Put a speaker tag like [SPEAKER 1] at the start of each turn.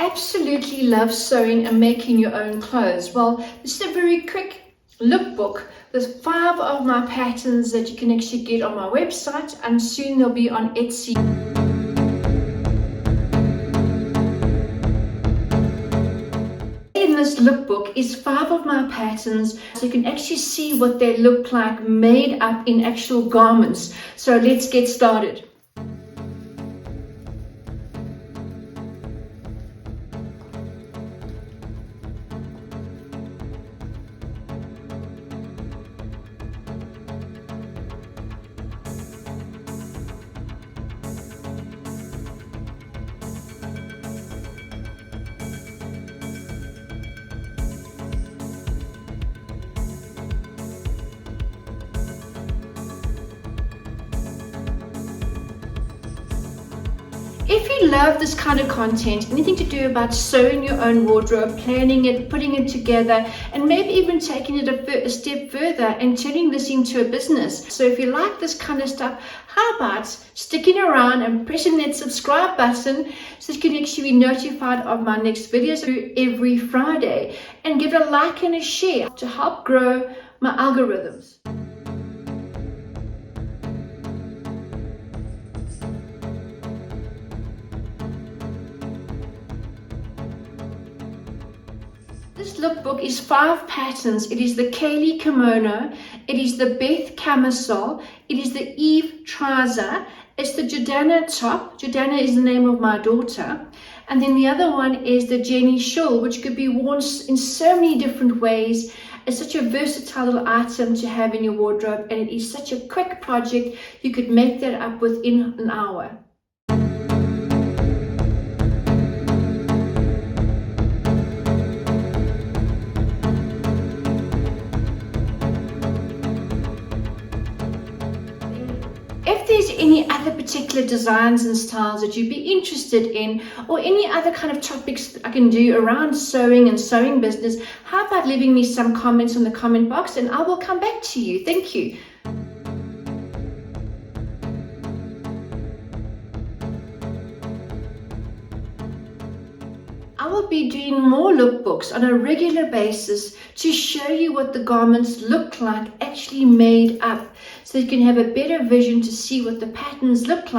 [SPEAKER 1] absolutely love sewing and making your own clothes? Well, this is a very quick lookbook with 5 of my patterns that you can actually get on my website, and soon they'll be on Etsy. In this lookbook is 5 of my patterns, so you can actually see what they look like made up in actual garments. So let's get started. If you love this kind of content, anything to do about sewing your own wardrobe, planning it, putting it together, and maybe even taking it a step further and turning this into a business. So if you like this kind of stuff, how about sticking around and pressing that subscribe button so you can actually be notified of my next videos every Friday, and give it a like and a share to help grow my algorithms. This lookbook is 5 patterns. It is the Kayleigh kimono, it is the Beth camisole, it is the Eve trouser, it's the Jordana top. Jordana is the name of my daughter. And then the other one is the Jenny shawl, which could be worn in so many different ways. It's such a versatile little item to have in your wardrobe, and it is such a quick project. You could make that up within an hour. If there's any other particular designs and styles that you'd be interested in, or any other kind of topics that I can do around sewing and sewing business, how about leaving me some comments in the comment box and I will come back to you. Thank you. I will be doing more lookbooks on a regular basis to show you what the garments look like actually made up, so you can have a better vision to see what the patterns look like.